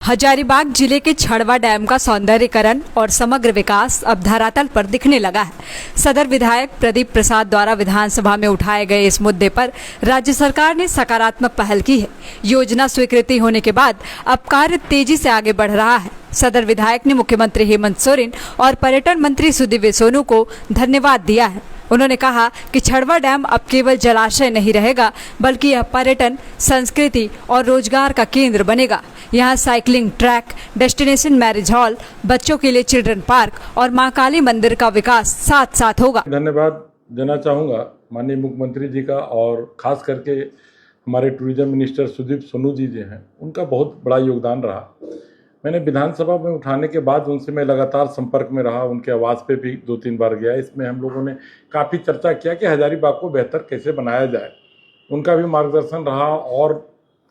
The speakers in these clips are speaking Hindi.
हजारीबाग जिले के छड़वा डैम का सौंदर्यीकरण और समग्र विकास अब धरातल पर दिखने लगा है। सदर विधायक प्रदीप प्रसाद द्वारा विधानसभा में उठाए गए इस मुद्दे पर राज्य सरकार ने सकारात्मक पहल की है। योजना स्वीकृति होने के बाद अब कार्य तेजी से आगे बढ़ रहा है। सदर विधायक ने मुख्यमंत्री हेमंत सोरेन और पर्यटन मंत्री सुदीव्य सोनू को धन्यवाद दिया है। उन्होंने कहा कि छड़वा डैम अब केवल जलाशय नहीं रहेगा, बल्कि यह पर्यटन, संस्कृति और रोजगार का केंद्र बनेगा। यहाँ cycling track, destination marriage hall, बच्चों के लिए चिल्ड्रन पार्क और मां काली मंदिर का विकास साथ साथ होगा। धन्यवाद देना चाहूँगा माननीय मुख्यमंत्री जी का, और खास करके हमारे टूरिज्म मिनिस्टर सुदीव्य सोनू जी जो हैं, उनका बहुत बड़ा योगदान रहा। मैंने विधानसभा में उठाने के बाद उनसे मैं लगातार संपर्क में रहा, उनके आवास पे भी 2-3 बार गया। इसमें हम लोगों ने काफ़ी चर्चा किया कि हजारीबाग को बेहतर कैसे बनाया जाए। उनका भी मार्गदर्शन रहा, और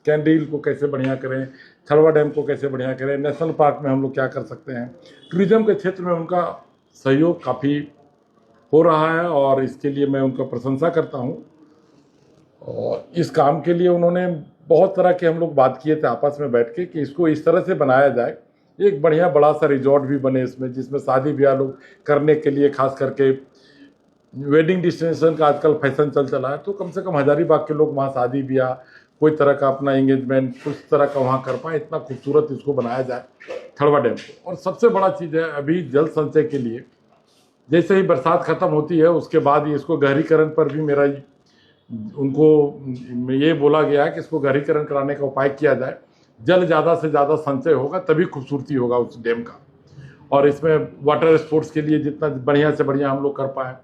कैंडी हिल को कैसे बढ़िया करें, छड़वा डैम को कैसे बढ़िया करें, नेशनल पार्क में हम लोग क्या कर सकते हैं। टूरिज़्म के क्षेत्र में उनका सहयोग काफ़ी हो रहा है, और इसके लिए मैं उनका प्रशंसा करता हूँ। और इस काम के लिए उन्होंने बहुत तरह के हम लोग बात किए थे आपस में बैठ के कि इसको इस तरह से बनाया जाए, एक बढ़िया बड़ा सा रिजॉर्ट भी बने इसमें, जिसमें शादी ब्याह लोग करने के लिए, खास करके वेडिंग डेस्टिनेशन का आजकल फैशन चला है, तो कम से कम हजारीबाग के लोग वहाँ शादी ब्याह, कोई तरह का अपना एंगेजमेंट कुछ तरह का वहाँ कर पाए। इतना खूबसूरत इसको बनाया जाए छड़वा डैम को। और सबसे बड़ा चीज़ है, अभी जल संचय के लिए जैसे ही बरसात ख़त्म होती है उसके बाद ही इसको गहरीकरण पर भी मेरा उनको ये बोला गया है कि इसको गहरीकरण कराने का उपाय किया जाए। जल ज़्यादा से ज़्यादा संचय होगा तभी खूबसूरती होगा उस डैम का। और इसमें वाटर स्पोर्ट्स के लिए जितना बढ़िया से बढ़िया हम लोग कर पाएँ,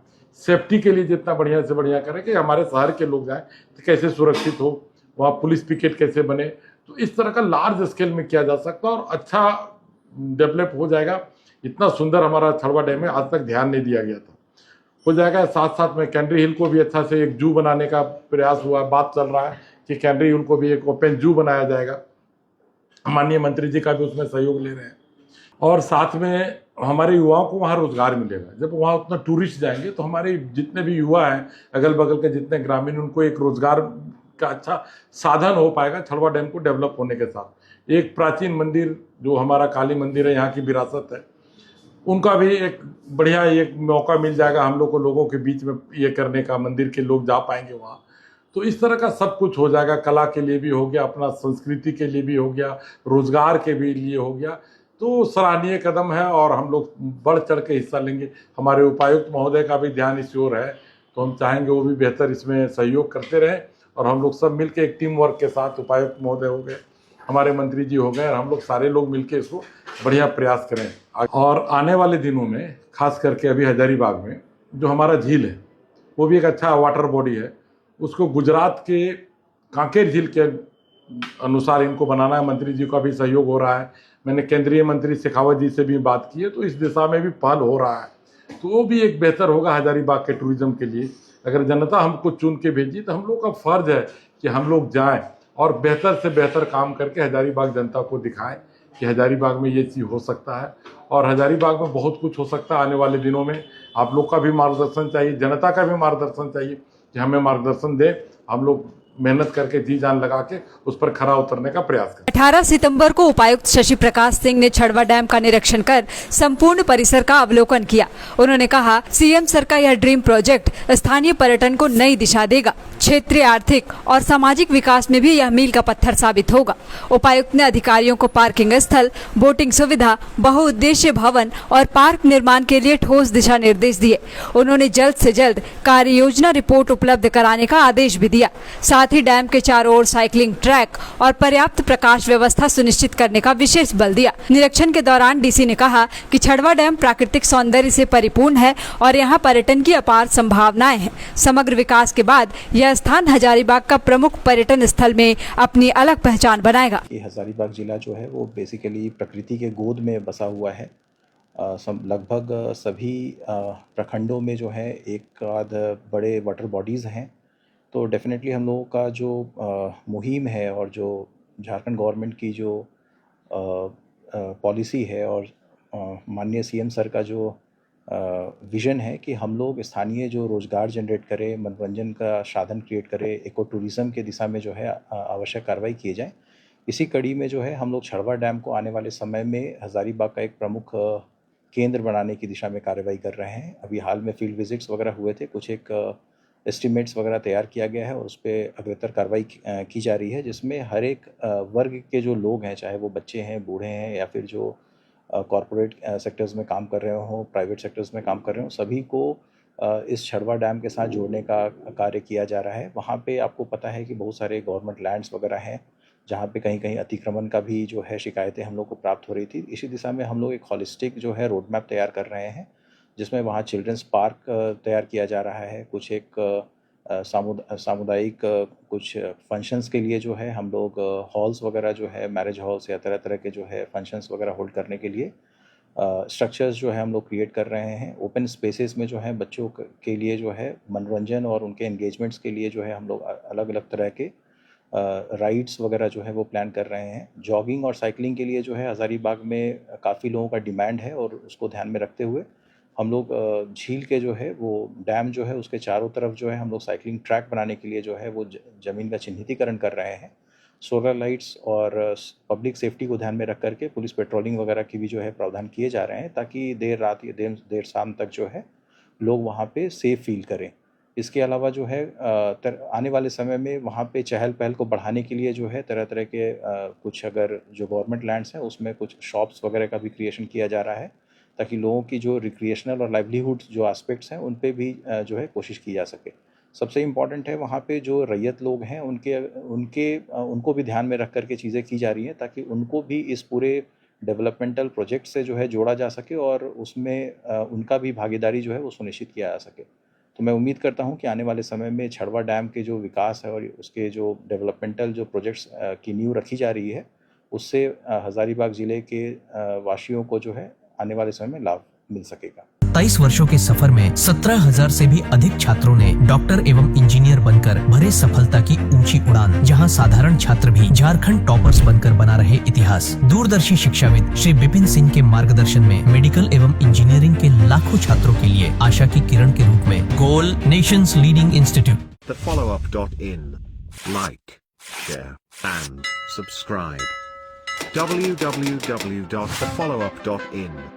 सेफ्टी के लिए जितना बढ़िया से बढ़िया करें कि हमारे शहर के लोग जाएँ तो कैसे सुरक्षित हो, वहाँ पुलिस पिकेट कैसे बने, तो इस तरह का लार्ज स्केल में किया जा सकता है और अच्छा डेवलप हो जाएगा। इतना सुंदर हमारा छड़वा डैम है, आज तक ध्यान नहीं दिया गया था, हो जाएगा। साथ साथ में कैंडी हिल को भी अच्छा से एक जू बनाने का प्रयास हुआ, बात चल रहा है कि कैंडी हिल को भी एक ओपन जू बनाया जाएगा। माननीय मंत्री जी का भी उसमें सहयोग ले रहे हैं, और साथ में हमारे युवाओं को वहाँ रोजगार मिलेगा। जब वहाँ उतना टूरिस्ट जाएंगे तो हमारे जितने भी युवा हैं अगल बगल के जितने ग्रामीण, उनको एक रोजगार का अच्छा साधन हो पाएगा छड़वा डैम को डेवलप होने के साथ। एक प्राचीन मंदिर जो हमारा काली मंदिर है, यहाँ की विरासत है, उनका भी एक बढ़िया एक मौका मिल जाएगा हम लोग को, लोगों के बीच में ये करने का, मंदिर के लोग जा पाएंगे वहाँ। तो इस तरह का सब कुछ हो जाएगा, कला के लिए भी हो गया, अपना संस्कृति के लिए भी हो गया, रोजगार के भी लिए हो गया। तो सराहनीय कदम है और हम लोग बढ़ चढ़ के हिस्सा लेंगे। हमारे उपायुक्त महोदय का भी ध्यान इस ओर है, तो हम चाहेंगे वो भी बेहतर इसमें सहयोग करते रहें, और हम लोग सब मिलकर एक टीम वर्क के साथ, उपायुक्त महोदय हो गए, हमारे मंत्री जी हो गए, और हम लोग सारे लोग मिलकर इसको बढ़िया प्रयास करें। और आने वाले दिनों में खास करके अभी हजारीबाग में जो हमारा झील है, वो भी एक अच्छा वाटर बॉडी है, उसको गुजरात के कांकेर झील के अनुसार इनको बनाना है। मंत्री जी का भी सहयोग हो रहा है, मैंने केंद्रीय मंत्री शेखावत जी से भी बात की है, तो इस दिशा में भी पहल हो रहा है। तो वो भी एक बेहतर होगा हजारीबाग के टूरिज्म के लिए। अगर जनता हमको चुन के भेजी तो हम लोग का फर्ज है कि हम लोग जाएं और बेहतर से बेहतर काम करके हजारीबाग जनता को दिखाएं कि हजारीबाग में ये चीज़ हो सकता है, और हजारीबाग में बहुत कुछ हो सकता है आने वाले दिनों में। आप लोग का भी मार्गदर्शन चाहिए, जनता का भी मार्गदर्शन चाहिए कि हमें मार्गदर्शन दें। हम लोग मेहनत करके जी जान लगा के उस पर खरा उतरने का प्रयास करें। 18 सितंबर को उपायुक्त शशि प्रकाश सिंह ने छड़वा डैम का निरीक्षण कर संपूर्ण परिसर का अवलोकन किया। उन्होंने कहा, सीएम सर का यह ड्रीम प्रोजेक्ट स्थानीय पर्यटन को नई दिशा देगा, क्षेत्रीय आर्थिक और सामाजिक विकास में भी यह मील का पत्थर साबित होगा। उपायुक्त ने अधिकारियों को पार्किंग स्थल, बोटिंग सुविधा, बहुउद्देशीय भवन और पार्क निर्माण के लिए ठोस दिशा निर्देश दिए। उन्होंने जल्द से जल्द कार्य योजना रिपोर्ट उपलब्ध कराने का आदेश भी दिया। साथ ही डैम के चारों ओर साइकिलिंग ट्रैक और पर्याप्त प्रकाश व्यवस्था सुनिश्चित करने का विशेष बल दिया। निरीक्षण के दौरान डीसी ने कहा कि छड़वा डैम प्राकृतिक सौंदर्य से परिपूर्ण है और यहाँ पर्यटन की अपार संभावनाएं हैं। समग्र विकास के बाद यह स्थान हजारीबाग का प्रमुख पर्यटन स्थल में अपनी अलग पहचान बनाएगा। हजारीबाग जिला जो है वो बेसिकली प्रकृति के गोद में बसा हुआ है। लगभग सभी प्रखंडों में जो है एक आध बड़े वाटर बॉडीज़ हैं। तो डेफिनेटली हम लोगों का जो मुहिम है और जो झारखंड गवर्नमेंट की जो पॉलिसी है और माननीय सीएम सर का जो विज़न है कि हम लोग स्थानीय जो रोज़गार जनरेट करें, मनोरंजन का साधन क्रिएट करें, इको टूरिज़म के दिशा में जो है आवश्यक कार्रवाई किए जाए। इसी कड़ी में जो है हम लोग छड़वा डैम को आने वाले समय में हज़ारीबाग का एक प्रमुख केंद्र बनाने की दिशा में कार्रवाई कर रहे हैं। अभी हाल में फील्ड विजिट्स वगैरह हुए थे, कुछ एक एस्टिमेट्स वगैरह तैयार किया गया है और उस पर अग्रतर कार्रवाई की जा रही है, जिसमें हर एक वर्ग के जो लोग हैं, चाहे वो बच्चे हैं, बूढ़े हैं या फिर जो कॉरपोरेट सेक्टर्स में काम कर रहे हों, प्राइवेट सेक्टर्स में काम कर रहे हों, सभी को इस छड़वा डैम के साथ जोड़ने का कार्य किया जा रहा है। वहाँ पे आपको पता है कि बहुत सारे गवर्नमेंट लैंड्स वगैरह हैं, जहाँ पे कहीं कहीं अतिक्रमण का भी जो है शिकायतें हम लोग को प्राप्त हो रही थी। इसी दिशा में हम लोग एक हॉलिस्टिक जो है रोड मैप तैयार कर रहे हैं, जिसमें वहाँ चिल्ड्रंस पार्क तैयार किया जा रहा है। कुछ एक सामुदायिक कुछ फंक्शंस के लिए जो है हम लोग हॉल्स वगैरह जो है, मैरिज हॉल्स या तरह तरह के जो है फंक्शंस वगैरह होल्ड करने के लिए स्ट्रक्चर्स जो है हम लोग क्रिएट कर रहे हैं। ओपन स्पेसेस में जो है बच्चों के लिए जो है मनोरंजन और उनके एंगेजमेंट्स के लिए जो है हम लोग अलग अलग तरह के राइड्स वगैरह जो है वो प्लान कर रहे हैं। जॉगिंग और साइकिलिंग के लिए जो है हज़ारीबाग में काफ़ी लोगों का डिमांड है और उसको ध्यान में रखते हुए हम लोग झील के जो है वो डैम जो है उसके चारों तरफ जो है हम लोग साइकिलिंग ट्रैक बनाने के लिए जो है वो ज़मीन का चिन्हितीकरण कर रहे हैं। सोलर लाइट्स और पब्लिक सेफ्टी को ध्यान में रख करके पुलिस पेट्रोलिंग वगैरह की भी जो है प्रावधान किए जा रहे हैं, ताकि देर रात या देर शाम तक जो है लोग वहाँ पे सेफ फील करें। इसके अलावा जो है आने वाले समय में वहाँ पे चहल पहल को बढ़ाने के लिए जो है तरह तरह के कुछ अगर जो गवर्नमेंट लैंड्स हैं उसमें कुछ शॉप्स वगैरह का भी क्रिएशन किया जा रहा है, ताकि लोगों की जो रिक्रिएशनल और लाइवलीहुड जो एस्पेक्ट्स हैं उन पे भी जो है कोशिश की जा सके। सबसे इम्पॉर्टेंट है वहाँ पे जो रैयत लोग हैं उनको भी ध्यान में रख करके चीज़ें की जा रही हैं, ताकि उनको भी इस पूरे डेवलपमेंटल प्रोजेक्ट से जो है जोड़ा जा सके और उसमें उनका भी भागीदारी जो है वो सुनिश्चित किया जा सके। तो मैं उम्मीद करता हूँ कि आने वाले समय में छड़वा डैम के जो विकास है और उसके जो डेवलपमेंटल जो प्रोजेक्ट्स की नींव रखी जा रही है, उससे हज़ारीबाग ज़िले के वासियों को जो है आने वाले समय में लाभ मिल सकेगा। 23 वर्षों के सफर में 17,000 से भी अधिक छात्रों ने डॉक्टर एवं इंजीनियर बनकर भरे सफलता की ऊंची उड़ान, जहां साधारण छात्र भी झारखंड टॉपर्स बनकर बना रहे इतिहास। दूरदर्शी शिक्षाविद श्री विपिन सिंह के मार्गदर्शन में मेडिकल एवं इंजीनियरिंग के लाखों छात्रों के लिए आशा की किरण के रूप में goal nations leading institute. thefollowup.in. Like, share and subscribe. www.thefollowup.in